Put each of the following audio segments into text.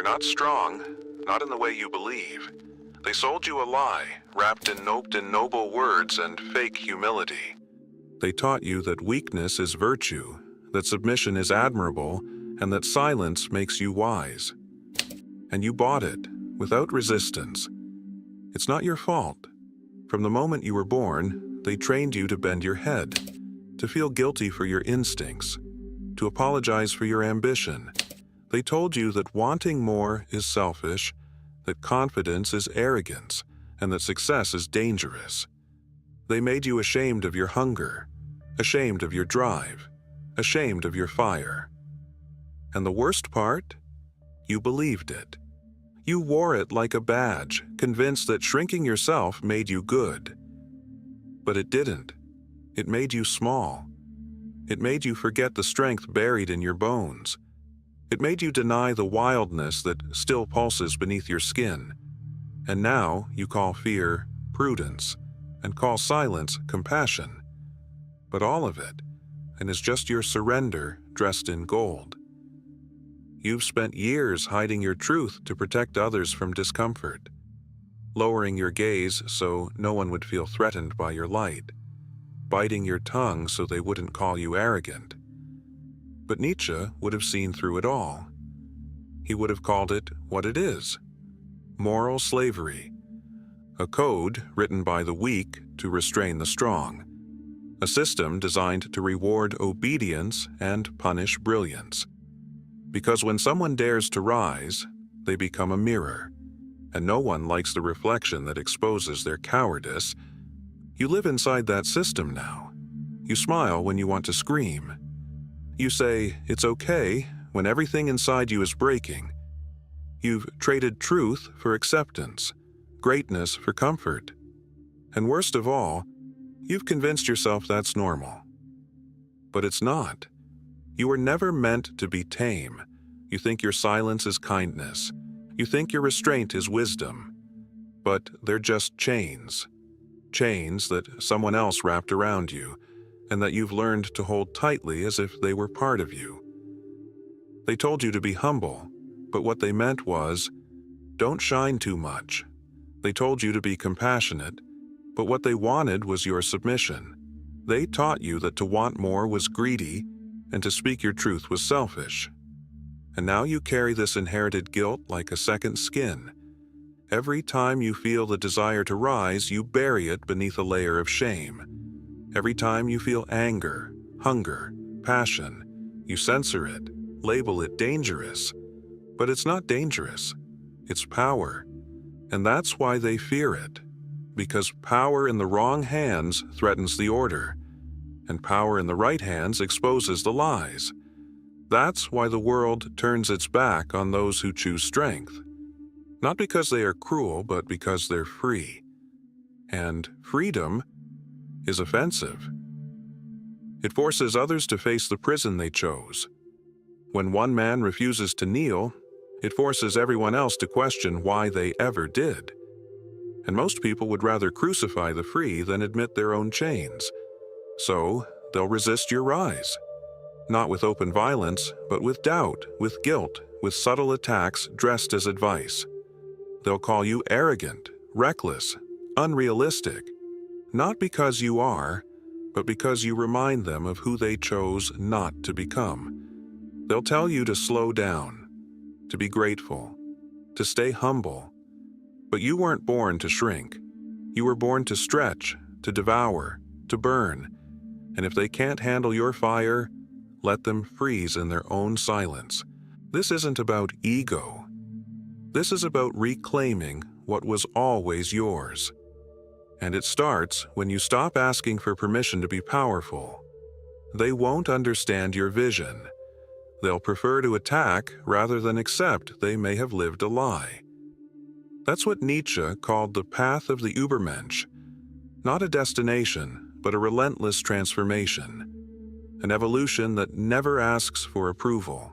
not strong, not in the way you believe. They sold you a lie, wrapped in noble words and fake humility. They taught you that weakness is virtue, that submission is admirable, and that silence makes you wise. And you bought it, without resistance. It's not your fault. From the moment you were born, they trained you to bend your head, to feel guilty for your instincts, to apologize for your ambition. They told you that wanting more is selfish, that confidence is arrogance, and that success is dangerous. They made you ashamed of your hunger, ashamed of your drive, ashamed of your fire. And the worst part? You believed it. You wore it like a badge, convinced that shrinking yourself made you good. But it didn't. It made you small. It made you forget the strength buried in your bones. It made you deny the wildness that still pulses beneath your skin. And now you call fear prudence, and call silence compassion. But all of it, and is just your surrender dressed in gold. You've spent years hiding your truth to protect others from discomfort, lowering your gaze so no one would feel threatened by your light, biting your tongue so they wouldn't call you arrogant. But Nietzsche would have seen through it all. He would have called it what it is: moral slavery, a code written by the weak to restrain the strong, a system designed to reward obedience and punish brilliance. Because when someone dares to rise, they become a mirror, and no one likes the reflection that exposes their cowardice. You live inside that system now. You smile when you want to scream. You say it's okay when everything inside you is breaking. You've traded truth for acceptance, greatness for comfort. And worst of all, you've convinced yourself that's normal. But it's not. You were never meant to be tame. You think your silence is kindness. You think your restraint is wisdom. But they're just chains. Chains that someone else wrapped around you, and that you've learned to hold tightly as if they were part of you. They told you to be humble, but what they meant was, don't shine too much. They told you to be compassionate, but what they wanted was your submission. They taught you that to want more was greedy, and to speak your truth was selfish. And now you carry this inherited guilt like a second skin. Every time you feel the desire to rise, you bury it beneath a layer of shame. Every time you feel anger, hunger, passion, you censor it, label it dangerous. But it's not dangerous. It's power. And that's why they fear it. Because power in the wrong hands threatens the order, and power in the right hands exposes the lies. That's why the world turns its back on those who choose strength. Not because they are cruel, but because they're free. And freedom is offensive. It forces others to face the prison they chose. When one man refuses to kneel, it forces everyone else to question why they ever did. And most people would rather crucify the free than admit their own chains. So, they'll resist your rise. Not with open violence, but with doubt, with guilt, with subtle attacks dressed as advice. They'll call you arrogant, reckless, unrealistic. Not because you are, but because you remind them of who they chose not to become. They'll tell you to slow down, to be grateful, to stay humble. But you weren't born to shrink. You were born to stretch, to devour, to burn. And if they can't handle your fire, let them freeze in their own silence. This isn't about ego. This is about reclaiming what was always yours. And it starts when you stop asking for permission to be powerful. They won't understand your vision. They'll prefer to attack rather than accept they may have lived a lie. That's what Nietzsche called the path of the Übermensch. Not a destination, but a relentless transformation. An evolution that never asks for approval.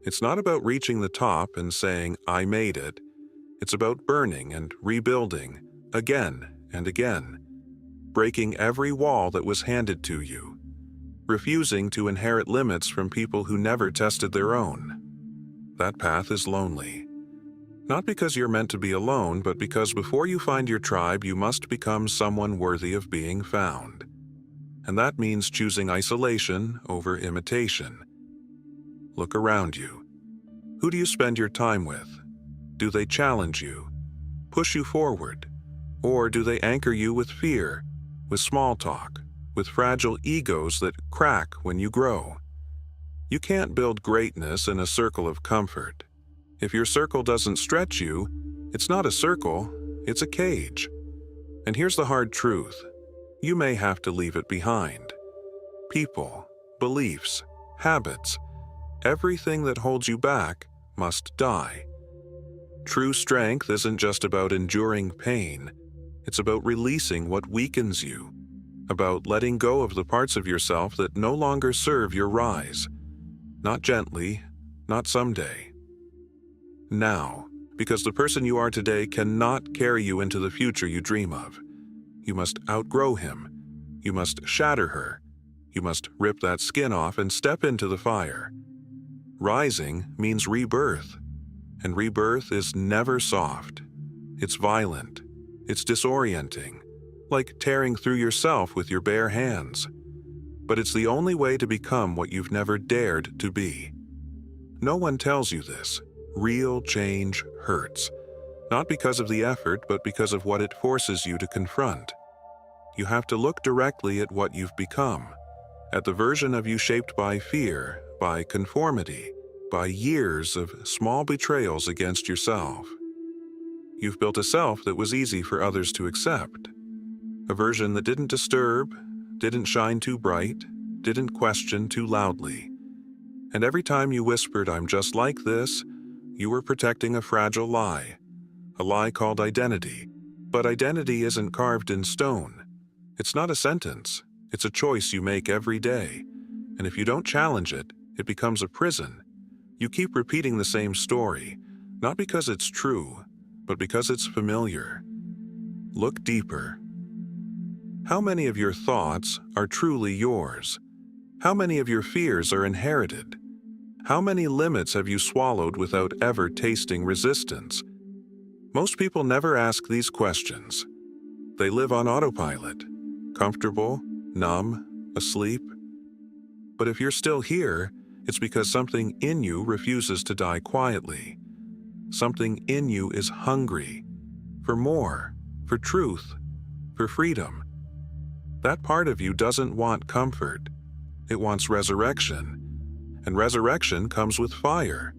It's not about reaching the top and saying, I made it. It's about burning and rebuilding, again and again. Breaking every wall that was handed to you. Refusing to inherit limits from people who never tested their own. That path is lonely. Not because you're meant to be alone, but because before you find your tribe, you must become someone worthy of being found. And that means choosing isolation over imitation. Look around you. Who do you spend your time with? Do they challenge you, push you forward, or do they anchor you with fear, with small talk, with fragile egos that crack when you grow? You can't build greatness in a circle of comfort. If your circle doesn't stretch you, it's not a circle, it's a cage. And here's the hard truth. You may have to leave it behind. People, beliefs, habits, everything that holds you back must die. True strength isn't just about enduring pain. It's about releasing what weakens you, about letting go of the parts of yourself that no longer serve your rise. Not gently, not someday. Now, because the person you are today cannot carry you into the future you dream of. You must outgrow him. You must shatter her. You must rip that skin off and step into the fire. Rising means rebirth, and rebirth is never soft. It's violent. It's disorienting, like tearing through yourself with your bare hands. But it's the only way to become what you've never dared to be. No one tells you this. Real change hurts, not because of the effort, but because of what it forces you to confront. You have to look directly at what you've become, at the version of you shaped by fear, by conformity, by years of small betrayals against yourself. You've built a self that was easy for others to accept, a version that didn't disturb, didn't shine too bright, didn't question too loudly. And every time you whispered, "I'm just like this," you were protecting a fragile lie, a lie called identity. But identity isn't carved in stone. It's not a sentence. It's a choice you make every day. And if you don't challenge it, it becomes a prison. You keep repeating the same story, not because it's true, but because it's familiar. Look deeper. How many of your thoughts are truly yours? How many of your fears are inherited? How many limits have you swallowed without ever tasting resistance? Most people never ask these questions. They live on autopilot, comfortable, numb, asleep. But if you're still here, it's because something in you refuses to die quietly. Something in you is hungry for more, for truth, for freedom. That part of you doesn't want comfort. It wants resurrection. And resurrection comes with fire.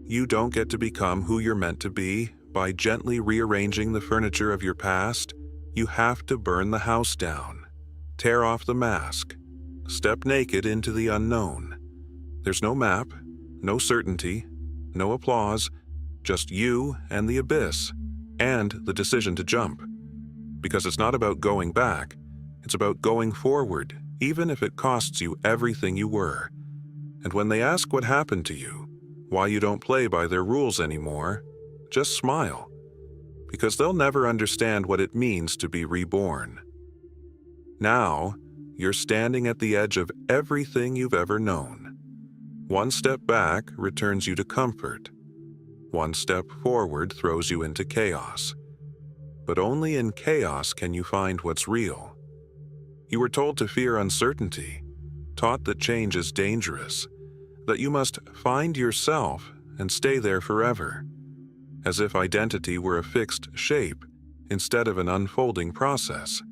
You don't get to become who you're meant to be by gently rearranging the furniture of your past. You have to burn the house down, tear off the mask, step naked into the unknown. There's no map, no certainty, no applause, just you and the abyss, and the decision to jump. Because it's not about going back, it's about going forward, even if it costs you everything you were. And when they ask what happened to you, why you don't play by their rules anymore, just smile. Because they'll never understand what it means to be reborn. Now, you're standing at the edge of everything you've ever known. One step back returns you to comfort. One step forward throws you into chaos. But only in chaos can you find what's real. You were told to fear uncertainty, taught that change is dangerous, that you must find yourself and stay there forever, as if identity were a fixed shape instead of an unfolding process.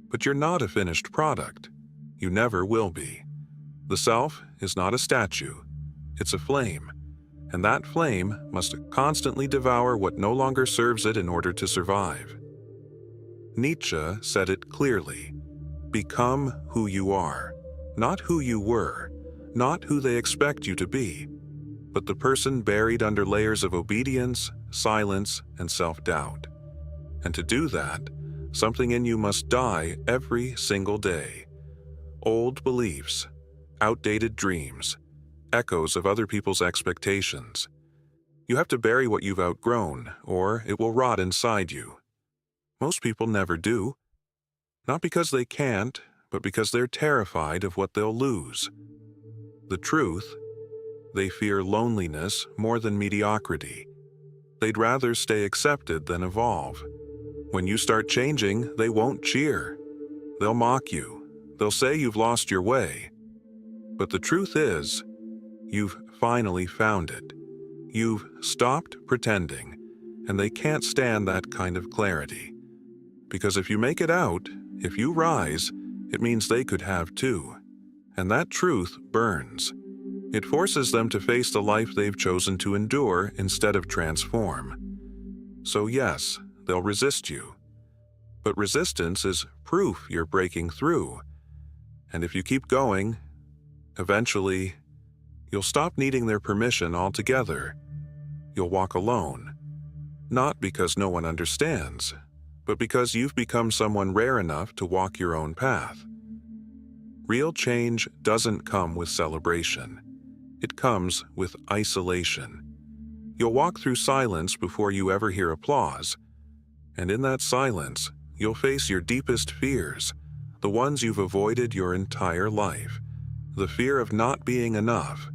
But you're not a finished product. You never will be. The self is not a statue. It's a flame, and that flame must constantly devour what no longer serves it in order to survive. Nietzsche said it clearly. Become who you are, not who you were, not who they expect you to be, but the person buried under layers of obedience, silence, and self-doubt. And to do that, something in you must die every single day. Old beliefs, outdated dreams, echoes of other people's expectations. You have to bury what you've outgrown, or it will rot inside you. Most people never do. Not because they can't, but because they're terrified of what they'll lose. The truth, they fear loneliness more than mediocrity. They'd rather stay accepted than evolve. When you start changing, they won't cheer. They'll mock you. They'll say you've lost your way. But the truth is, you've finally found it. You've stopped pretending, and they can't stand that kind of clarity. Because if you make it out, if you rise, it means they could have too. And that truth burns. It forces them to face the life they've chosen to endure instead of transform. So yes, they'll resist you. But resistance is proof you're breaking through. And if you keep going, eventually, you'll stop needing their permission altogether. You'll walk alone. Not because no one understands, but because you've become someone rare enough to walk your own path. Real change doesn't come with celebration. It comes with isolation. You'll walk through silence before you ever hear applause. And in that silence, you'll face your deepest fears, the ones you've avoided your entire life. The fear of not being enough.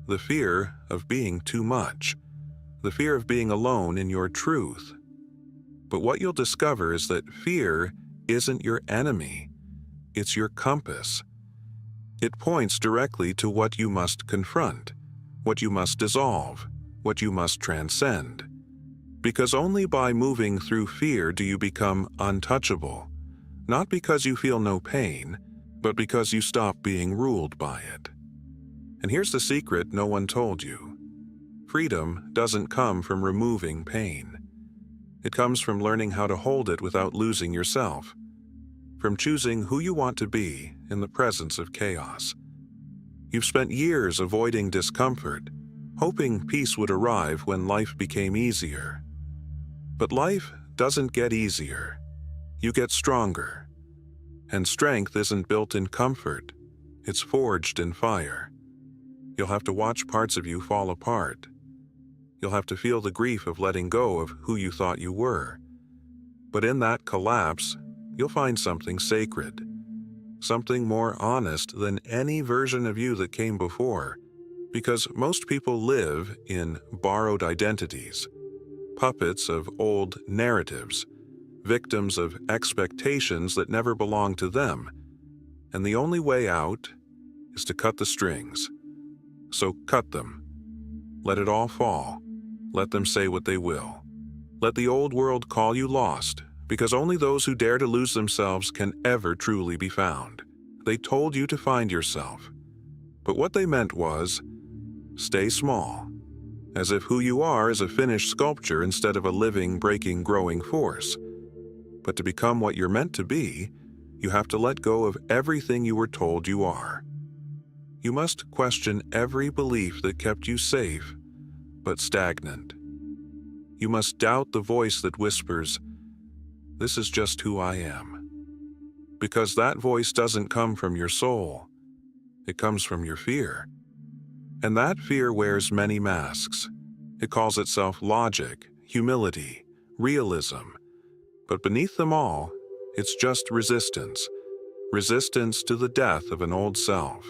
The fear of being too much. The fear of being alone in your truth. But what you'll discover is that fear isn't your enemy. It's your compass. It points directly to what you must confront, what you must dissolve, what you must transcend. Because only by moving through fear do you become untouchable, not because you feel no pain, but because you stop being ruled by it. And here's the secret no one told you. Freedom doesn't come from removing pain. It comes from learning how to hold it without losing yourself, from choosing who you want to be in the presence of chaos. You've spent years avoiding discomfort, hoping peace would arrive when life became easier. But life doesn't get easier. You get stronger. And strength isn't built in comfort. It's forged in fire. You'll have to watch parts of you fall apart. You'll have to feel the grief of letting go of who you thought you were. But in that collapse, you'll find something sacred, something more honest than any version of you that came before, because most people live in borrowed identities, puppets of old narratives, victims of expectations that never belong to them, and the only way out is to cut the strings. So cut them. Let it all fall. Let them say what they will. Let the old world call you lost, because only those who dare to lose themselves can ever truly be found. They told you to find yourself. But what they meant was, stay small, as if who you are is a finished sculpture instead of a living, breaking, growing force. But to become what you're meant to be, you have to let go of everything you were told you are. You must question every belief that kept you safe, but stagnant. You must doubt the voice that whispers, "This is just who I am." Because that voice doesn't come from your soul. It comes from your fear. And that fear wears many masks. It calls itself logic, humility, realism. But beneath them all, it's just resistance. Resistance to the death of an old self.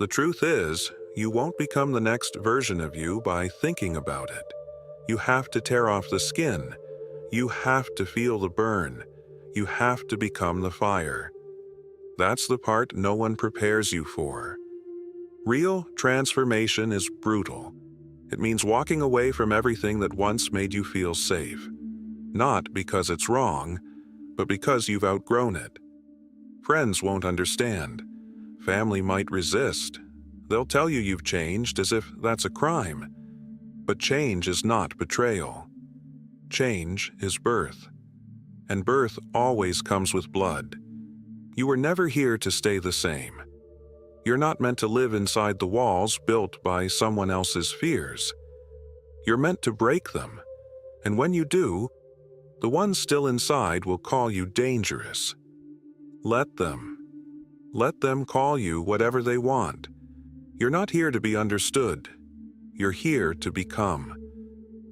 The truth is, you won't become the next version of you by thinking about it. You have to tear off the skin. You have to feel the burn. You have to become the fire. That's the part no one prepares you for. Real transformation is brutal. It means walking away from everything that once made you feel safe. Not because it's wrong, but because you've outgrown it. Friends won't understand. Family might resist. They'll tell you you've changed as if that's a crime. But change is not betrayal. Change is birth. And birth always comes with blood. You were never here to stay the same. You're not meant to live inside the walls built by someone else's fears. You're meant to break them. And when you do, the ones still inside will call you dangerous. Let them. Let them call you whatever they want. You're not here to be understood. You're here to become.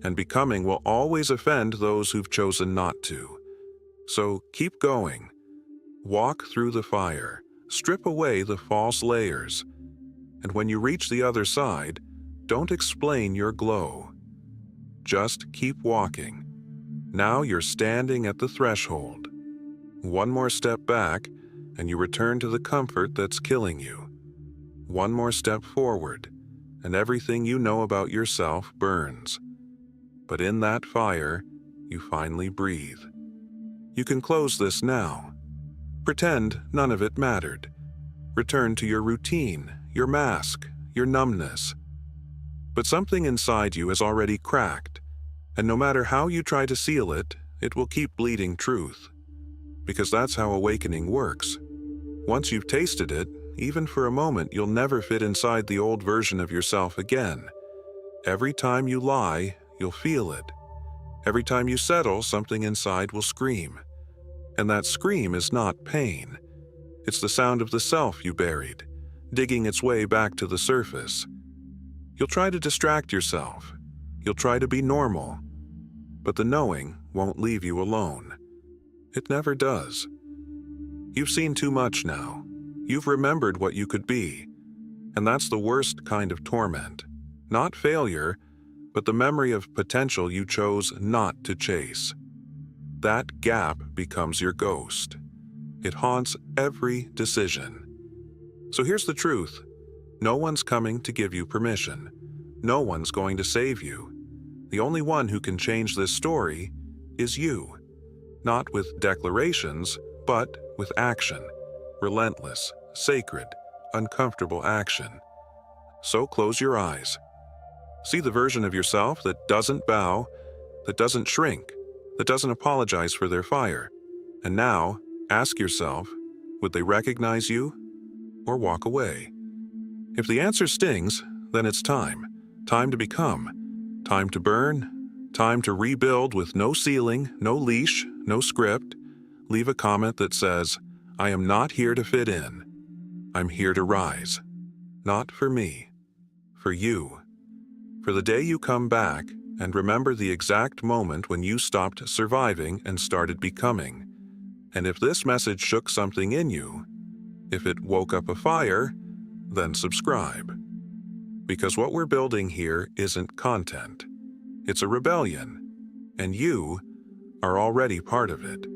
And becoming will always offend those who've chosen not to. So keep going. Walk through the fire. Strip away the false layers. And when you reach the other side, don't explain your glow. Just keep walking. Now you're standing at the threshold. One more step back, and you return to the comfort that's killing you. One more step forward, and everything you know about yourself burns. But in that fire, you finally breathe. You can close this now. Pretend none of it mattered. Return to your routine, your mask, your numbness. But something inside you has already cracked, and no matter how you try to seal it, it will keep bleeding truth. Because that's how awakening works. Once you've tasted it, even for a moment, you'll never fit inside the old version of yourself again. Every time you lie, you'll feel it. Every time you settle, something inside will scream. And that scream is not pain. It's the sound of the self you buried, digging its way back to the surface. You'll try to distract yourself. You'll try to be normal. But the knowing won't leave you alone. It never does. You've seen too much now. You've remembered what you could be. And that's the worst kind of torment. Not failure, but the memory of potential you chose not to chase. That gap becomes your ghost. It haunts every decision. So here's the truth. No one's coming to give you permission. No one's going to save you. The only one who can change this story is you. Not with declarations, but with action. Relentless, sacred, uncomfortable action. So close your eyes. See the version of yourself that doesn't bow, that doesn't shrink, that doesn't apologize for their fire. And now, ask yourself, would they recognize you or walk away? If the answer stings, then it's time. Time to become. Time to burn. Time to rebuild with no ceiling, no leash, no script. Leave a comment that says, I am not here to fit in. I'm here to rise. Not for me. For you. For the day you come back and remember the exact moment when you stopped surviving and started becoming. And if this message shook something in you, if it woke up a fire, then subscribe. Because what we're building here isn't content. It's a rebellion, and you are already part of it.